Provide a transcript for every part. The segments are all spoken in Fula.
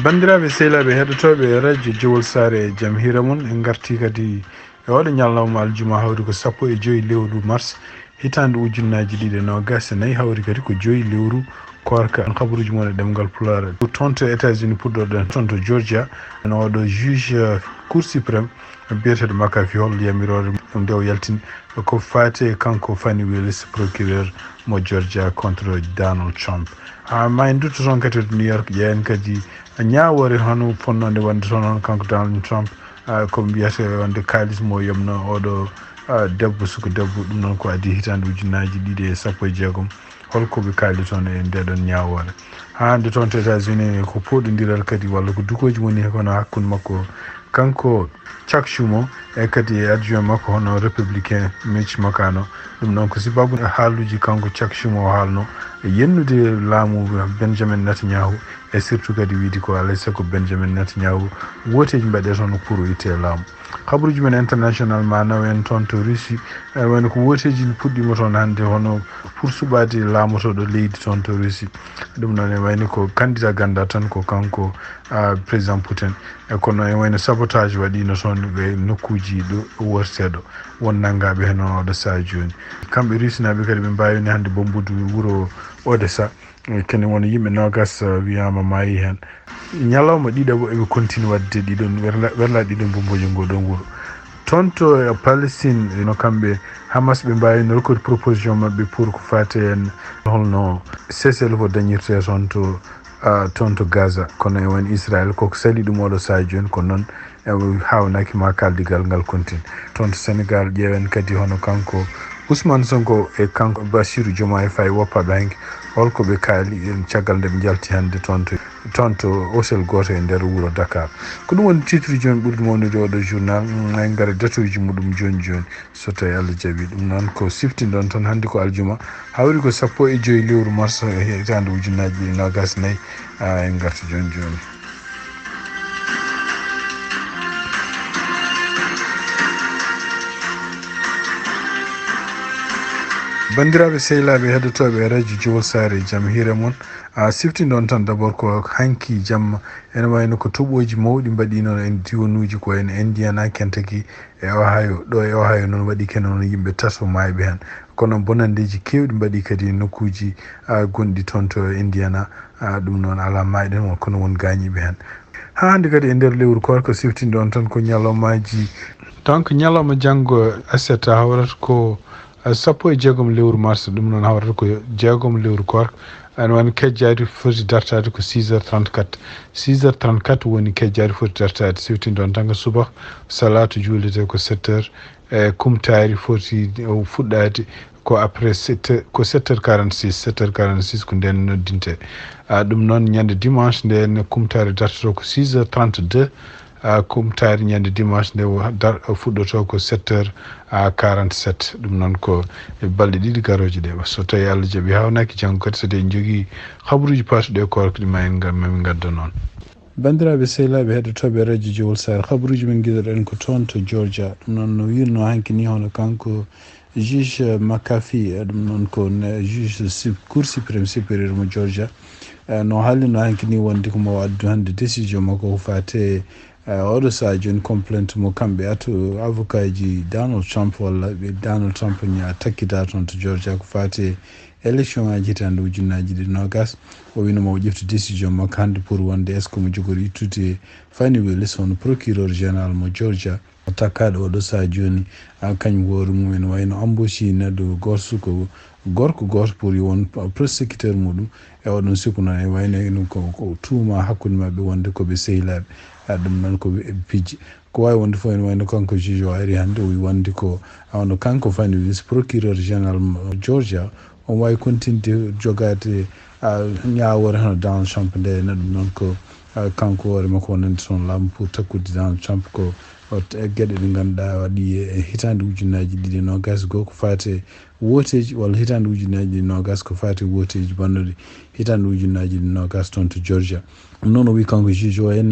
bandiraɓe sehlaɓe heɗotoɓe radio Jowol Sare jaam hira mon en garti kadi e oɗo ñalawma aljuma hawri ko 15 lewru mars hitande ujunnaji 2024 hawri kadi ko 5 lewru korka habaruji mon e ɗemgal Pulaar tonto États-Unis puɗɗoɗen tonto Georgia no oɗo juge cour suprême biyeteɗo Makafi hol yamirore nde o yaltini ko fate kanko Fani Willis procureur mo Georgia contre Donald Trump ma en dutto toon kadi to New York ƴeewen kadi ñawore hono fonnode wonde toon on kanko Donald Trump ko mbiyate wonde kalis mo yomno oɗo debbo suko debbo ɗum noon ko adi hitande ujunnaji 2016 holko ɓe kaali toon e ndeɗon ñawore hande toon to États-Unis ko poɗodiral kadi walla ko dukoji woni kono hakkude makko kanko Chuck Schumer e kadi adjoint makko hono républicain Mitch McConnell ɗum noon ko sababu haaluji kanko Chuck Schumer o haalno e yennude laamu Benjamin Netanyahu e surtout kadi wiide ko alay sago Benjamin Netanyahu woteji mbaɗe toon pour itte laamu habaruji men international ma nawen toon to Russie woni ko woteji puɗɗima toon hannde hono pour suɓade laamotoɗo leydi toon to Russie ɗum noon e wayni ko candidat ganda tan ko kanko président Putin e kono e wayno sabotage waɗino toon ɓe nokkuji ɗo worteɗo won nangaɓe hen oɗo saa joni kamɓe Russie-naɓe kadi ɓe mbawini hannde bombude wuuro Odessa kene wona yimɓe nogas wiyama maayi hen ñalawma ɗiɗaɓo eɓe continue wadde ɗiɗon werla ɗiɗon bomboji ngoɗon wuuro toon to Palestine no kamɓe Hamas ɓe mbawino rokkude proposition mabɓe pour ko fate en holno cessez-le-feu dañirte toon to Gaza kono e woni Israël koko sali ɗum oɗo saa joni ko noon hawnaki ma kaldigal ngal continue toon to Sénégal ƴeewen kadi hono kanko Ousmane Sonko e kanko Bassirou Diomaye Faye woppaɓe hanki holko ɓe kaali caggal nde ɓe jalti hannde toon to hôtel goto e nder wuuro Dakar ko ɗum woni titre joni ɓurɗo mawnude oɗo journal en gara datoji muɗum joni so tawi Allah jaaɓi ɗum noon ko siftinɗon toon hannde ko aljuma hawri ko 15 lewru mars hitande ujunnaji 24 en garta joni bandiraɓe sehlaɓe heɗotoɓe radio Jowol Sare jaam hira mon siftinɗon tan d' abord ko hanki jamma ene wayno ko toɓoji mawɗi mbaɗino en diwanuji ko en Indiana Kentucky e Ohio ɗo e Ohio noon waɗi ken noon yimɓe tato mayɓe hen kono bonandeji kewɗi mbaɗi kadi nokkuji gonɗi toon to Indiana ɗum noon ala mayɗen kono won gañiɓe hen hande kadi e nder lewru korko siftinɗon tan ko ñalawmaji donc ñalawma janggo aset hawrata ko 16 lewru mars ɗum noon hawrata ko 6 lewru korka an woni kejjari foti dartade ko 6h34 woni kejjari foti dartade siftinɗon tan ko subaka salatu julete ko 7h e kumtari foti fuɗɗade ko après 7h46 ko nden noddinte ɗum noon ñande dimanche nden kumtari dartoto ko 6h32 kumtari ñande dimanche nde fuɗɗoto ko 7h47 ɗum noon ko balɗe ɗiɗi garoje ɗe so tawi Allah jaaɓi hawnaki janggo kadi so de en jogui habaruji patuɗe korko ɗima en mami gadda noon bandiraɓe sehlaɓe heɗotoɓe radio Jowol Sare habaruji men guiɗoɗen ko toon to Georgia ɗum noon no wirno hanki ni hono kanko juge Makafi ɗum noon ko juge cour suprême supérieur mo Georgia no haallino hanki ni wonde komo addu hande décision makko ko fate oɗo saa joni complainte mo kamɓe ato avocat ji Donald Trump walla ɓe Donald Trump ña takkita toon to Georgia ko fate élection ngaji hitande ujunnaji 2024 o wino mo ƴefti décision makko hande pour wonde est ce que mo jogori ittude Fani Willis hono procureur général mo Georgia o takkaɗo oɗo saa joni kañum hoore mumen wayno embauchi neɗɗo gorko goto pour won prosécuteur muɗum e oɗon suku noon e wayno ko tuuma hakkude mabɓe wonde koɓe sehlaɓe ɗum noon ko pijji ko wawi wonde fof ene wayno kanko juge o ari hannde o wi wonde ko awno kanko Fani Willis procureur général Georgia on wawi continde jogade ñawore hono Donald Trump nde ɗum noon ko kanko hoore makko wonande toon laamu pour takkude Donald Trump ko gueɗe ɗe ganduɗa waɗi e hitande ujunnaji 2024 ko fate woteji walla hitande ujunnaji 2024 ko fate woteji bannuɗe hitande ujunnaji 2024 toon to Georgia ɗum noon o wi kanko juge o en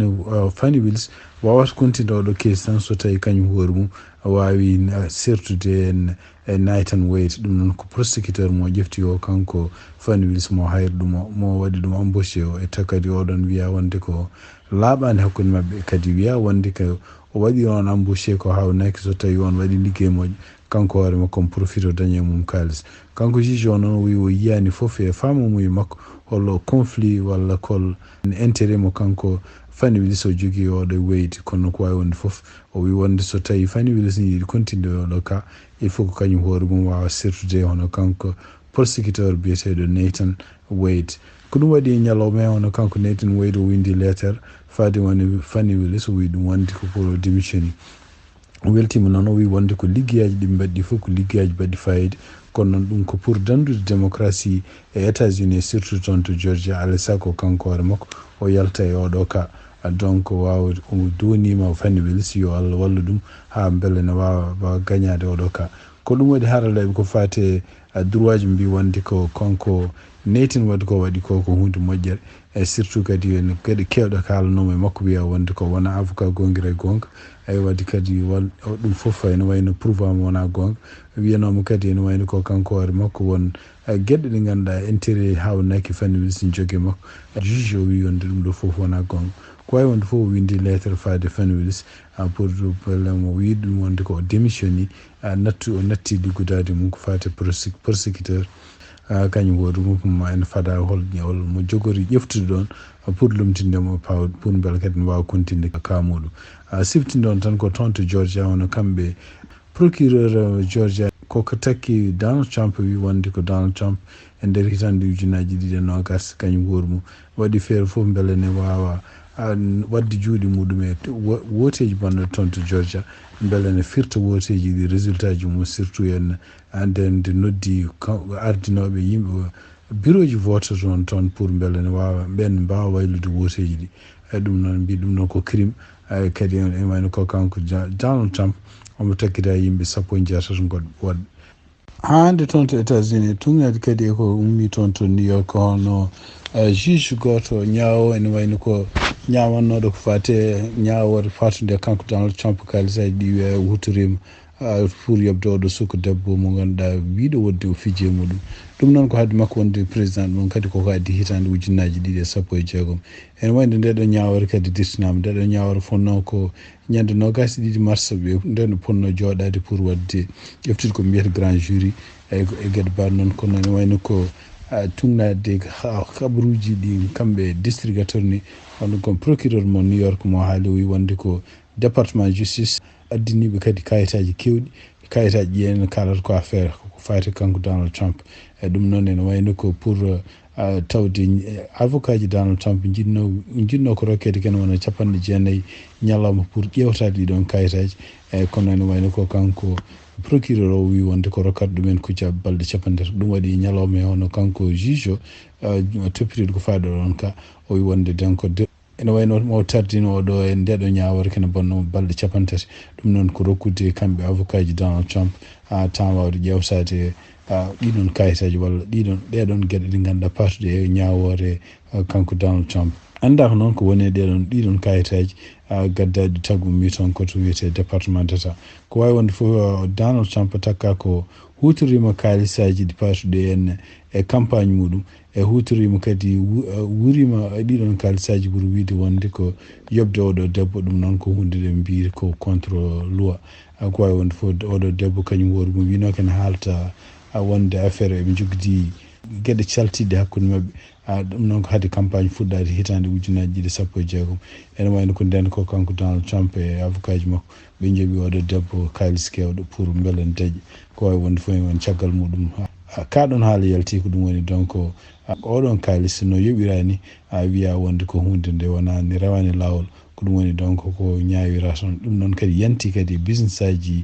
Fani Willis wawata continde oɗo case tan so tawi kañum hoore mum wawi sertude e night and wait ɗum noon ko prosécuteur mo ƴefti o kanko Fani Willis mo hayri ɗum mo waɗi ɗum embauché o e takkadi oɗon wiya wonde ko laaɓaani hakkunde maɓɓe kadi wiya wonde ko o waɗi on embauché ko hawnaki so tawi on waɗi liggey moƴƴo kanko hoore makko on profite o dañe mum kalis kanko juge o noon o wi o yiyani fof e faamamuye makko hollo conflit walla kol intérêt mo kanko Fani Willis o jogii oɗo weydi kono ko wawi wonde fof o wi wonde so tawi Fani Willis ni yiɗi continue oɗo ka il faut ko kañum hoore mum wawa sirtude hono kanko prosecuteur biyeteɗo Nathan Wade ko ɗum waɗi ñalawma he hono kanko Nathan Wade o windi lettere faade woni Fani Willis o wi ɗum wonde ko pour o démissionni o weltima noon o wi wonde ko liggeyaji ɗi mbaɗɗi fof ko liggeyaji mbaɗɗi fayida kono noon ɗum ko pour dandude démocratie e États-Unis surtout toon to Georgia alay sago kanko hoore makko o yalta e oɗo ka donc wawa o donima Fani Willis yo Allah walla ɗum ha beele ne wawa gagnade oɗo ka ko ɗum waɗi haralaɓe ko fate droit ji mbi wonde ko kanko Nathan waɗi ko waɗi ko hunde moƴƴere e surtout kadi en kadi kewɗo kalanoma e makko wiya wonde ko wona avocat gongira e gonga ay waɗi kadi ɗum fof ene wayno prouvama wona gonga wiyanoma kadi ene wayno ko kanko hoore makko won gueɗe ɗe ganduɗa intérêt hawnaki Fani Willis jogue makko juge o wi wonde ɗum ɗo fof wona gonga ko wawi wonde fof o windi lettre faade Fani Willis pour problème o wi ɗum wonde ko o démissionni o natti liggudade mum ko fate prosecuteur kañum hoore mum ene fada hol mo jogori ƴeftude ɗon pour lumtindemo paw pour beele kadi ne wawa continde ka muɗum siftinde on tan ko toon to Georgia hono kamɓe procureur Georgia koko takki Donald Trump wi wonde ko Donald Trump e nder hitande 2020 kañum hoore mum waɗi feere fof beele ne wawa wadde juuɗe muɗum e woteji banno toon to Georgia beele ne firta woteji ɗi résultat ji mum surtout en nde noddi ardinoɓe yimɓe bureau ji vote toon pour beele ne wawa ɓen mbawa waylude woteji ɗi ɗum noon mbi ɗum noon ko crime kadi en wayno ko kanko Donald Trump omo takkita yimɓe 17 woɗɓe hande toon to États-Unis tungade kadi ko ummi toon to New York hono juge goto ñawo ene wayno ko ñawannoɗo ko fate ñawore fatude kanko Donald Trump kalisaji ɗi wiya hutorima pour yobde oɗo suka debbo mo ganduɗa wiiɗo wodde o fijje muɗum ɗum noon ko hadde makko wonde président ɗum kadi koko addi hitande 2016 ene wayde ndeɗo ñawore kadi dirtinama ndeɗo ñawore fonno ko ñande 22 mars ɓe nden ponno joɗade pour wadde ƴeftude ko mbiyata grand jury e gueɗe mbaɗ noon kono ene wayno ko tugnade kabaruji ɗi kamɓe district attorney hono ko procureur mo New York mo haali o wi wonde ko département justice addiniɓe kadi kayitaji kewɗi kayitaji ɗi en kalata ko affaire ko fati kanko Donald Trump e ɗum noon ene wayno ko pour tawde avocat ji Donald Trump jinno ko rokkede kene wona 90 ñalawma pour ƴewtade ɗiɗon kayitaji e kono ene wayno ko kanko procureur o wi wonde ko rokkata ɗumen kucca balɗe 90 ɗum waɗi ñalawma e hono kanko juge o toppitiɗo ko faaɗo ɗon ka o wi wonde donc ene wayno mo tardino oɗo e ndeɗo ñawore kene bonno balɗe 30 ɗum noon ko rokkude kamɓe avocat ji Donald Trump tan wawde ƴewtade ɗiɗon kayitaji walla ɗeɗon gueɗe ɗe ganduɗa partude e ñawore kanko Donald Trump anda ko noon ko woni ɗiɗon kayitaji gaddaɗi taggu mi toon koto wiyete département d'état ko wawi wonde fof Donald Trump takka ko hutorima kalisaji ɗi partude en e campagne muɗum e hutorima kadi wurima ɗiɗon kalisaji ɓuuri wiide wonde ko yobde oɗo debbo ɗum noon ko hunde ɗe mbi ko contre loi ko wawi wonde fof oɗo debbo kañum hoore mum wino kene haalta wonde affaire eɓe jogdi gueɗe caltiɗe hakkude mabɓe ɗum noon ko haade campagne fuɗɗade hitande 2016 ene wayno ko nden ko kanko Donald Trump e avocat ji makko ɓe jooɓi oɗo debbo kalis kewɗo pour beele en daƴƴi ko wawi wonde fof won caggal muɗum kaɗon haala yalti ko ɗum woni donc oɗon kalis no yoɓirani wiya wonde ko hunde nde wonani rawani lawol ko ɗum woni donc ko ñawira toon ɗum noon kadi yanti kadi business aji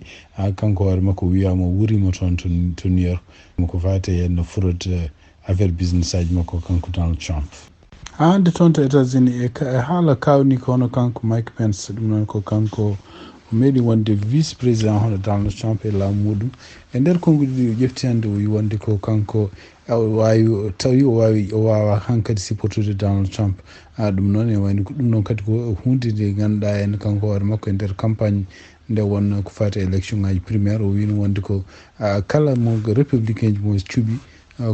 kanko hoore makko wiyama wurima toon to New York ko fate henno fraude affaire business aji makko kanko Donald Trump hande toon to États-Unis e haala kawni ko hono kanko Mike Pence ɗum noon ko kanko o meeɗi wonde vice président hono Donald Trump e laamu muɗum e nder konguɗi ɗi o ƴefti hande o wi wonde ko kanko tawi o wawa hankkadi supportude Donald Trump ɗum noon e wayno ko ɗum noon kadi ko hunde nde ganduɗa en kanko hoore makko e nder campagne nde wonno ko fati élection ngaji primaire o wino wonde ko kala mo républicain ji mo cuuɓi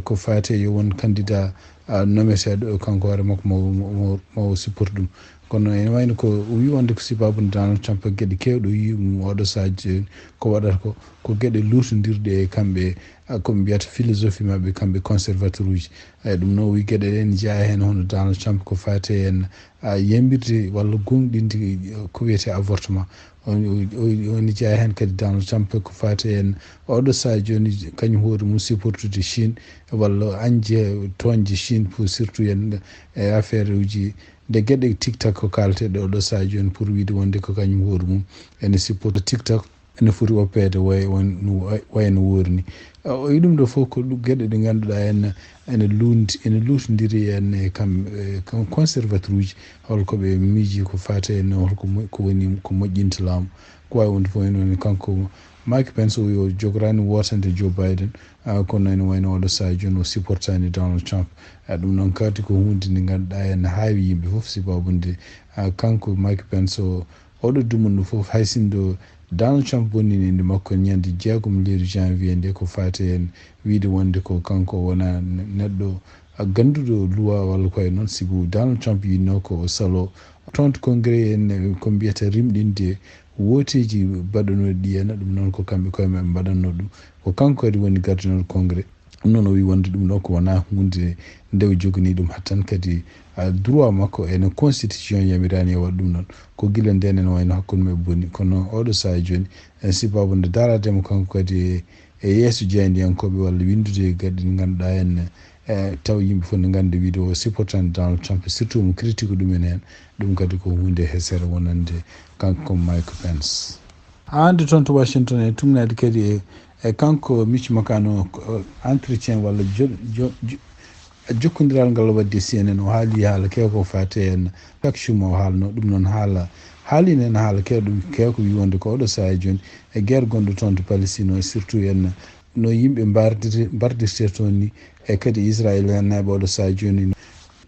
ko fati yo won candidat nometeɗo kanko hoore makko mo support ɗum kono ene wayno ko wi wonde ko sibabude Donald Trump gueɗe kewɗe wi oɗo sahaji ko waɗata ko gueɗe lurtodirɗe e kamɓe koɓe mbiyata philosophie mabɓe kamɓe conservateur uji ɗum noon wi gueɗe ɗen jeeya hen hono Donald Trump ko fate en yembirde walla gonɗinde ko wiyete avortement woni jeeya hen kadi Donald Trump ko fate en oɗo saha joni kañum hoore mum supportude Chine walla anje toñde Chine pour surtout en e affaire uji nde gueɗe TikTok ko kalteɗe oɗo saha joni pour wiide wonde ko kañum hoore mum ene supporte TikTok ene foti oppede wayno woori ni o wi ɗum ɗo fof ko gueɗe ɗe ganduɗa ene lutodiri en e kam conservateur uji holkoɓe miiji ko fate en holko woni ko moƴƴinta laamu ko wawi wonde fof en woni kanko Mike Pence o jogorani wotande Joe Biden kono ene wayno oɗo saha joni o supportani Donald Trump ɗum noon kadi ko hunde nde ganduɗa en haawi yimɓe fof sababude kanko Mike Pence oɗo dumunno fof haysindo Donald Trump bonnini inde makko ñande 6 lewru janvier nde ko fate en wiide wonde ko kanko wona neɗɗo ganduɗo loi walla koye noon sibu Donald Trump yinno ko o salo tonto congrès en ko mbiyata rimɗinde woteji baɗanoɗi ɗi henna ɗum noon ko kamɓe koye maɓe mbaɗanno ɗum ko kanko kadi woni gardinoɗo congrès ɗum noon o wi wonde ɗum ɗo ko wona hunde nde o jogani ɗum hattan kadi droit makko ene constitution yamirani e waɗa ɗum noon ko guila nden ene wayno hakkude maɓe bonni kono oɗo saha joni en sibabude darademo kanko kadi e yeeso jeyandiyankoɓe walla windude gaɗe ɗe ganduɗa en taw yimɓe fof ne ganda wiide o supportani Donald Trump surtout mo critique ɗumen hen ɗum kadi ko hunde hesere wonande kanko Mike Pence hande toon to Washington e tumnade kadi e kanko Mitch McConnell entretien walla jokkodiral ngal wadde CNN o haali haala kewko fate en chaque jour o haalno ɗum noon haalino en haala kewko wi wonde ko oɗo saha joni e guerre gonɗo toon to Palestine o surtout en no yimɓe mbardirte toon ni e kadi Israël en naɓe oɗo saha joni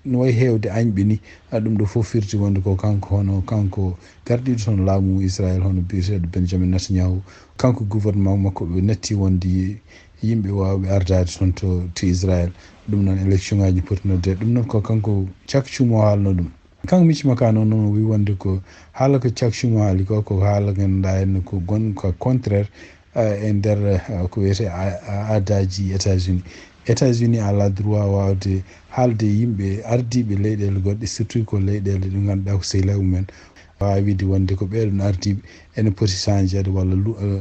no wayi hewde añɓe ni ɗum ɗo fof firti wonde ko kanko gardiɗo toon laamu Israël hono biyeteɗo Benjamin Netanyahu kanko gouvernement makko ɓe natti wonde yimɓe wawɓe ardade toon to Israël ɗum noon élection ngaji poti nodde ɗum noon ko kanko chaque jour mo haalno ɗum kanko Mitch McConnell noon wi wonde ko haala ko chaque jour mo haali ko haala ganduɗa en ko gonka contraire e nder ko wiyete aadaji États-Unis ala droit wawde haalde yimɓe ardiɓe leyɗele goɗɗe surtout ko leyɗele ɗe ganduɗa ko sehlagu men wawi wiide wonde ko ɓeɗon ardiɓe ene poti changede walla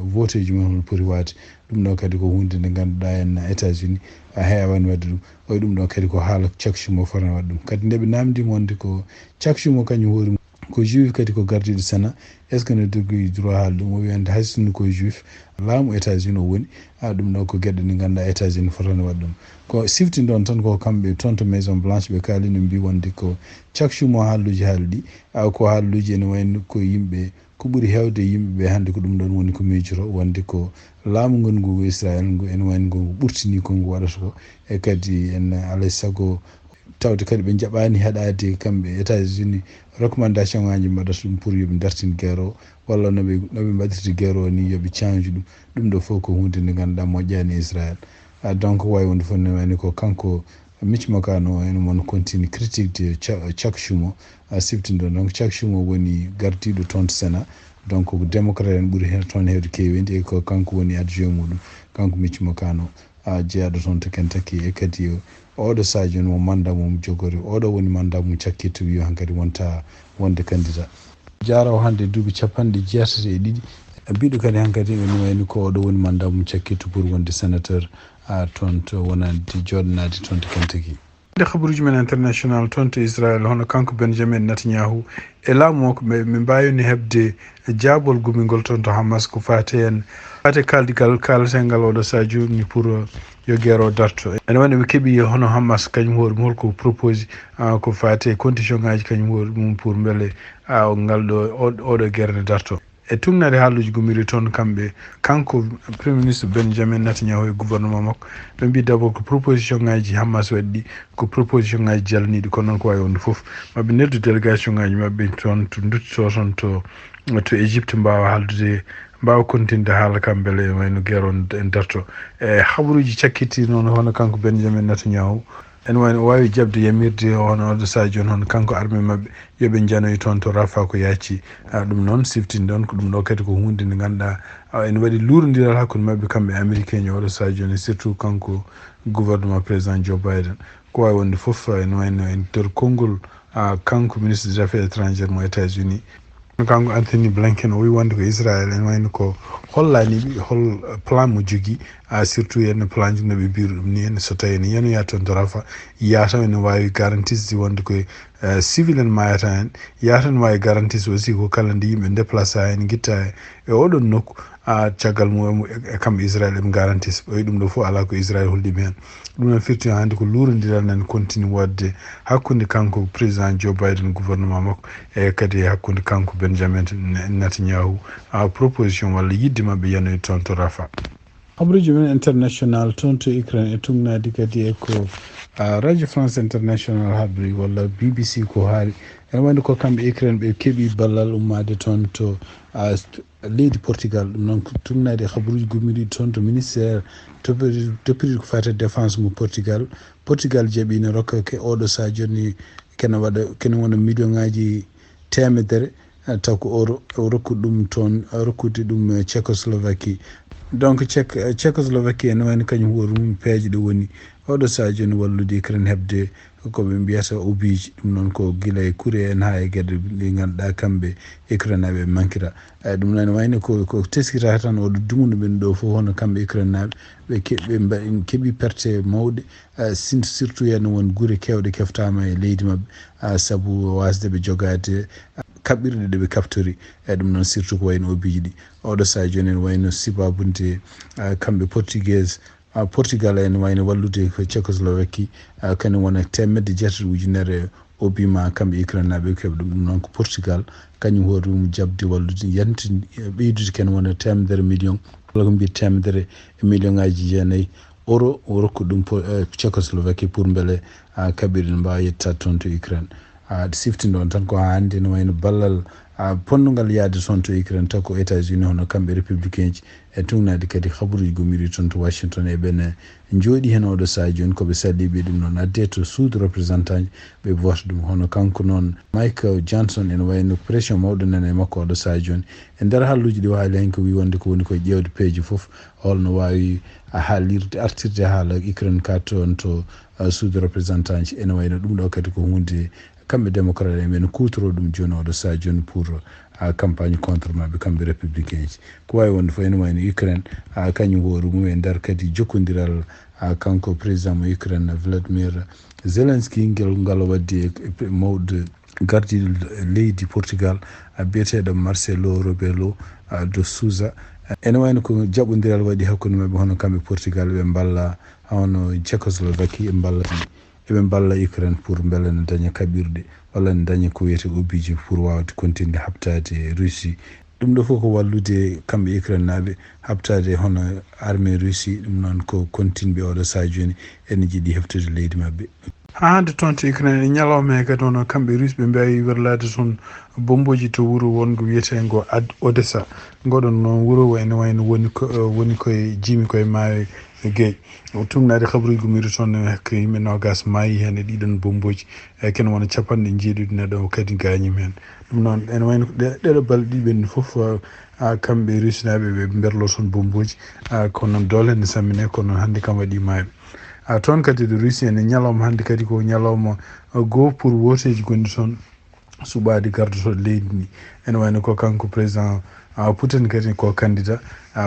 voteji mumen hono poti wade ɗum ɗo kadi ko hunde nde ganduɗa en États-Unis hewani wadde ɗum oy ɗum ɗo kadi ko haala chaque jour mo fotani wadde ɗum kadi ndeɓe namdimo wonde ko chaque jour mo kañum hoori ko juif kadi ko gardiɗo Sénat est ce que ne jogui droit haala ɗum o wiyande haysinno ko juif laamu États-Unis o woni ɗum ɗo ko gueɗe ɗe ganduɗa États-Unis fotani wadde ɗum ko siftinde on tan ko kamɓe toon to Maison Blanche ɓe kaali no mbi wonde ko chaque jour mo haalluji haali ɗi ko haalluji ene wayno ko yimɓe ko ɓuuri hewde yimɓeɓe hannde ko ɗum ɗon woni ko miijoro wonde ko laamu ngon ngu Israël ngu ene wayno ngu ɓurtini kongu waɗata ko e kadi en alay saago tawde kadi ɓe jaɓani haɗade kamɓe États-Unis recommandation ngaji mbaɗata ɗum pour yoɓe dartin guerre o walla noɓe mbaɗirta guerre o ni yoɓe change ɗum ɗo fof ko hunde nde ganduɗa moƴƴani Israël donc wawi wonde fof ne wayno ko kanko Mitch McConnell ene mon continue critique de chaque jour siftinde donc chaque jour woni gardiɗo toon to Sénat donc ko démocrate en ɓuuri hen toon hewde kewendi e ko kanko woni adjoint muɗum kanko Mitch McConnell jeeyaɗo toon to Kentucky e kadi oɗo saha joni mo mandat mum jogori oɗo woni mandat mum cakkitto wi hankkadi wonta wonde candidat jaraw hande duuɓi 62 mbiɗo kadi hankkadi ene wayni ko oɗo woni mandat mum cakkitto pour wonde sénateur toon to wonande joɗanade toon to Kentucky nde habaruji men international toon to Israël hono kanko Benjamin Netanyahu e laamu makko min mbawini hebde jaabol gumigol toon to Hamas ko fate en fate kaldigal kalatengal oɗo saha joni pour yo guerre o darto ene wayno ɓe keeɓi hono Hamas kañum hoore mum holko propose ko fate condition ngaji kañum hoore mum pour beele ngal ɗo oɗo guerre ne darto e tumnade haaluji gumiri toon kamɓe kanko premier ministre Benjamin Netanyahu e gouvernement makko ɓe mbi d'abord ko proposition ngaji Hamas waɗi ɗi ko proposition ngaji jalniɗi kono noon ko wawi wonde foof maɓe neddu délégation ngaji maɓɓe toon to duttito toon to Égypte mbawa haaldude mbawa continde haala kam beele wayno guerre on en darto e habaruji cakkitti noon hono kanko Benjamin Netanyahu en wani wawi jabde yamirde on oɗo sadio on kanko armé mabɓe yoɓe janoyi toon to rafa ko yacci ɗum noon siftinde on ko ɗum ɗo kadi ko hunde nde ganduɗa ene waɗi lurodiral hakkude mabɓe kamɓe américain ño oɗo sadio ne surtout kanko gouvernement président Joe Biden ko wawi wonde foof ene wayno en nder konngol kanko ministre des affaires étrangères mo États-Unis kanko Anthony Blinken o wi wonde ko Israël en wayno ko hollaniɓe hol plan mo jogui surtout yenno plan ji noɓe mbiri ɗum ni henna so tawi ene yanoya toon to rafa yataw ene wawi garantisde wonde koye civil en mayata hen yata ne wawi garantise aussi ko kala nde yimɓe déplaça hen guitta e oɗon nokku caggal mum e kamɓe Israël eɓe garantise ɓe ɗum ɗo fof ala ko Israël hollimo hen ɗum noon firti hande ko lurodiral nan continue wadde hakkude kanko président Joe Biden gouvernement makko e kadi hakkude kanko Benjamin Netanyahu proposition walla yidde mabɓe yanoye toon to rafa. Habruji men international toon to Ukraine e tugnadi kadi e ko radio France international habri walla BBC ko haali ene wayno ko kamɓe Ukraine ɓe keeɓi ballal ummade toon to leydi Portugal ɗum noon tugnade habruji gummiɗi toon to ministére toppiri ko fate défense mo Portugal jaɓi ne rokka ke oɗo sa joni kene wona million ngaji temedere taw ko euro o rokkude ɗum toon rokkude ɗum Tchécoslovaquie donc Tchécoslovaquie ene wayno kañum huwa rum peeje ɗe woni oɗo sa joni wallude Ukraine heɓde koɓe mbiyata obiji ɗum noon ko guila e kuure en ha e gueɗe ɗe ganduɗa kamɓe Ukraine naɓe mankira ɗum noon wayno ko teskita tan oɗo dumuno ɓen ɗo fof hono kamɓe Ukraine naɓe ɓe keeɓi perte mawɗe surtout henno won guure kewɗe keftama e leydi mabɓe saabu wasdeɓe jogade kaɓɓirɗe ɗeɓe kaftori ɗum noon surtout ko wayno obiji ɗi oɗo sa joni en wayno sibabunde kamɓe Portugal en wayno wallude ko Tchécoslovaquie kañum wona 1.7 ujunere obima kamɓe Ukraine naɓe keɓe ɗum noon ko Portugal kañum hoore mum jabde wallude yanti ɓeydude ken wona 100 million walla ko mbiya 100 million ngaji jeenayyi euro o rokku ɗum Tchécoslovaquie pour beele kaɓirɗe mbawa yettade toon to Ukraine siftinde on tan ko hande ne wayno ballal ponnogal yaade toon to Ukraine taw ko États-Unis hono kamɓe républicain ji e tugnade kadi habaruji gomiri toon to Washington e ɓene jooɗi hen oɗo saha joni koɓe salliɓe ɗum noon adde to suudu représentant ji ɓe vota ɗum hono kanko noon Michael Johnson ene wayno pression mawɗo nana e makko oɗo saha joni e nder halluji ɗi haali hen ko wi wonde ko woni koye ƴewde peeje foof holno wawi haalirde artirde haala Ukraine ka toon to suudu représentant ji ene wayno ɗum ɗo kadi ko hunde kamɓe démocrate en ɓene kutoro ɗum joni oɗo saha joni pour campagne contre mabɓe kamɓe républicain ji ko wawi wonde fof ene wayno Ukraine kañum hoore mum e nder kadi jokkodiral kanko président mo Ukraine Vladimir Zelensky ngal waddi e mawɗo gardiɗo leydi Portugal biyeteɗo Marcelo Rebelo de Sousa ene wayno ko jaɓodiral waɗi hakkude mabɓe hono kamɓe Portugal ɓe balla hono Tchécoslovaquie eɓe balla Ukraine pour beele ne daña kaɓirɗe walla ne daña ko wiyete obiji pour wawde continude habtade Russie ɗum ɗo fof ko wallude kamɓe Ukraine naɓe habtade hono armée Russie ɗum noon ko continue ɓe oɗo saha joni ene jiiɗi heftude leydi mabɓe hande toon to Ukraine e ñalawma he kadi hono kamɓe Russe ɓe mbawi werlade toon bomboji to wuuro wongo wiyetengo Odessa ngoɗon noon wuuro ene wayno woni koye jimi koye maayo gueyi tumnade habaruji gomiri toon ko yimɓe nogas maayi hen e ɗiɗon bomboji kene wona capanɗe jeeɗiɗi neɗo kadi gañima hen ɗum noon ene wayno ɗeɗo balɗe ɗiɓenni foof kamɓe Russe naɓe ɓe berlo toon bomboji kono noon doole ne sammine kono noon hannde kam waɗi maayo toon kadi de Russie ene ñalawma hannde kadi ko ñalawma goo pour woteji gonɗi toon suɓade gardotoɗo leydi ndi ene wayno ko kanko président Putin kadi ko candidat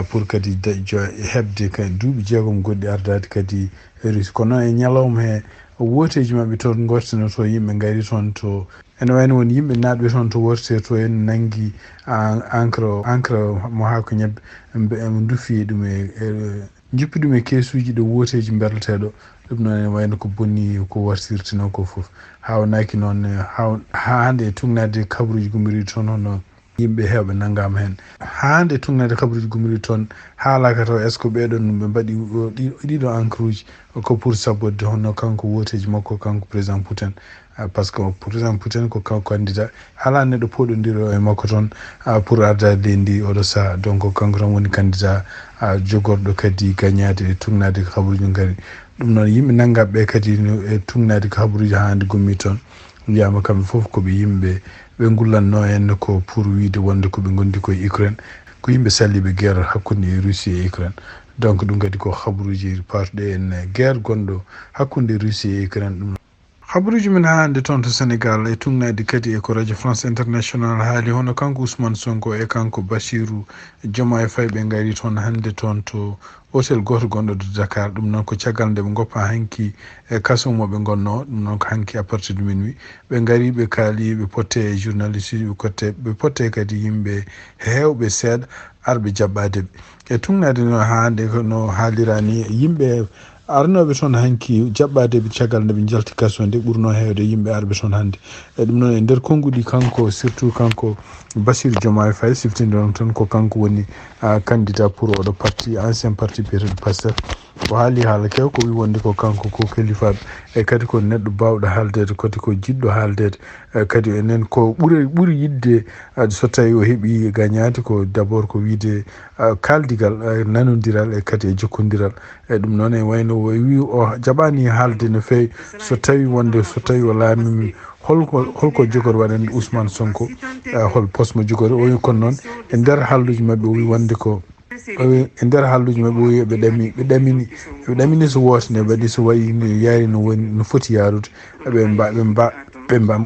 pour kadi heɓde kadi duuɓi jeegom goɗɗi ardade kadi Russie kono noon e ñalawma he woteji mabɓe toon gortino to yimɓe gari toon to ene wayno won yimɓe natɓe toon to worte to en nanggui encre mo ha ko ñebbe ɓe dufi ɗum e jippi ɗum e keesuji ɗo woteji berleteɗo ɗum noon ene wayno ko bonni ko wartirtino ko foof hawnaki noon ha hande e tugnade kabaruji gomiri toon hono yimɓe hewɓe nanggama hen hande tugnade kabaruji gomiri toon haalaka taw est ce que ɓeɗon ɓe mbaɗi ɗiɗo encre uji ko pour sabbode hono kanko woteji makko kanko président Putin par ce que par exemple ten ko kanko candidat ala neɗɗo poɗodiro e makko toon pour ardade ndi oɗo saha donc kanko tan woni candidat jogorɗo kadi gagnade e tugnade ko habaruji ngari ɗum noon yimɓe naggaɓe kadi e tugnade ko habaruji hande gummi toon wiyama kamɓe foof koɓe yimɓe ɓe gullanno en ko pour wiide wonde koɓe gondi koye Ukraine ko yimɓe salliɓe guerre hakkude Russie e Ukraine donc ɗum kadi ko habaruji parɗe en guerre gonɗo hakkude Russie e Ukraine ɗum habaruji men hande toon to Sénégal e tugnadi kadi e ko radio France International haali hono kanko Ousmane Sonko e kanko Bassirou Diomaye Faye ɓe gari toon hande toon to hôtel goto gonɗo de Dakar ɗum noon ko caggal nde ɓe goppa hanki e kaso mo ɓe gonno ɗum noon ko hanki à partir de minuit ɓe gari ɓe kaali ɓe potte e journaliste uji ɓe potte kadi yimɓe hewɓe seeɗa arɓe jaɓɓadeɓe e tugnade no hande no haalirani yimɓe arnoɓe toon hanki jaɓɓadeɓe caggal nde ɓe jalti kaso nde ɓurno hewde yimɓe arɓe toon hande e ɗum noon e nder konnguli kanko surtout kanko Bassirou Diomaye Faye siftinde on tan ko kanko woni candidat pour oɗo parti ancien parti biyeteɗo Pastef o haali haala kew ko wi wonde ko kanko ko kalifaɓe e kadi ko neɗɗo bawɗo haaldede kadi ko jiɗɗo haaldede kadi enen ko ɓuuri yidde so tawi o heeɓi gagnade ko d' abord ko wiide kaldigal nanodiral e kadi e jokkodiral e ɗum noon e wayno o wi o jaɓani haalde no fewi so tawi wonde so tawi o laamimi holko jogori waɗande Ousmane Sonko hol poste mo jogori o wi kono noon e nder halluji mabɓe o wi wonde ko e nder halluji mabɓe o wi ɓe ɗamini so wotane waɗi so wayi yaari no woni no foti yarude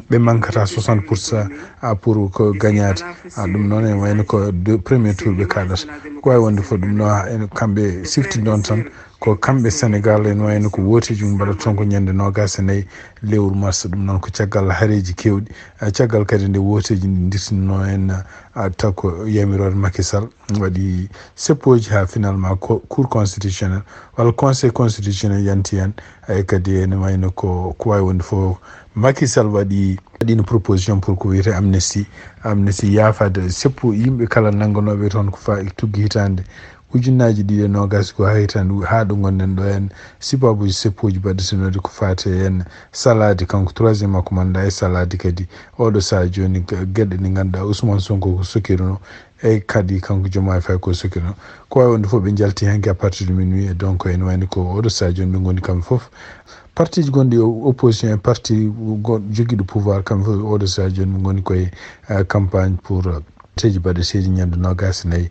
ɓe mankata 60% pour ko gagnade ɗum noon e wayno ko premier tour ɓe kaɗata ko wawi wonde fof ɗum noon kamɓe siftinde on tan ko kamɓe Sénégal en wayno ko woteji mum mbaɗata toon ko ñande 24 lewru mars ɗum noon ko caggal haareji kewɗi caggal kadi nde woteji ndi dirtino en taw ko yamirore Macky Sall waɗi seppoji ha finalement cour constitutionnel walla conseil constitutionnel yanti hen e kadi ene wayno ko wawi wonde fof Macky Sall waɗino proposition pour ko wiyete amnesty yaafade seppo yimɓe kala nangganoɓe toon ko tuggi hitande ujunnaji ɗiɗi e nogas ko haytande ha ɗo gonɗen ɗo hen sibabuji seppoji baɗetenode ko fate hen salade kanko troisiéme makko manda e salade kadi oɗo saha joni gueɗe ɗe ganduɗa Ousmane Sonko ko sokkirino e kadi kanko Diomaye Faye ko sokkirino ko wawi wonde fof ɓe jalti henke à partir de minuit et donc ene wayni ko oɗo saha joni ɓe goni kamɓe foof parti ji gonɗi opposition e parti joguiɗo pouvoir kamɓe fof oɗo saha joni ɓe goni koye campagne pour teji baɗeteji ñande 24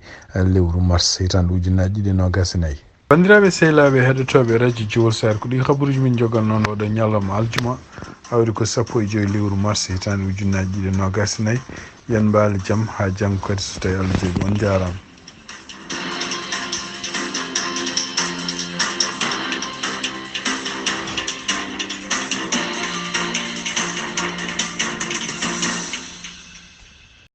lewru mars hitande ujunnaji ɗiɗi e 24 bandiraɓe sehlaɓe heɗotoɓe radio Diwol Sare ko ɗi habaruji min jogal noon oɗo ñalawma aljuma hawri ko 15 lewru mars hitande ujunnaji ɗiɗi e 24 yen mbaali jaam ha janggo kadi so tawi Allah jaaɓi on jarama.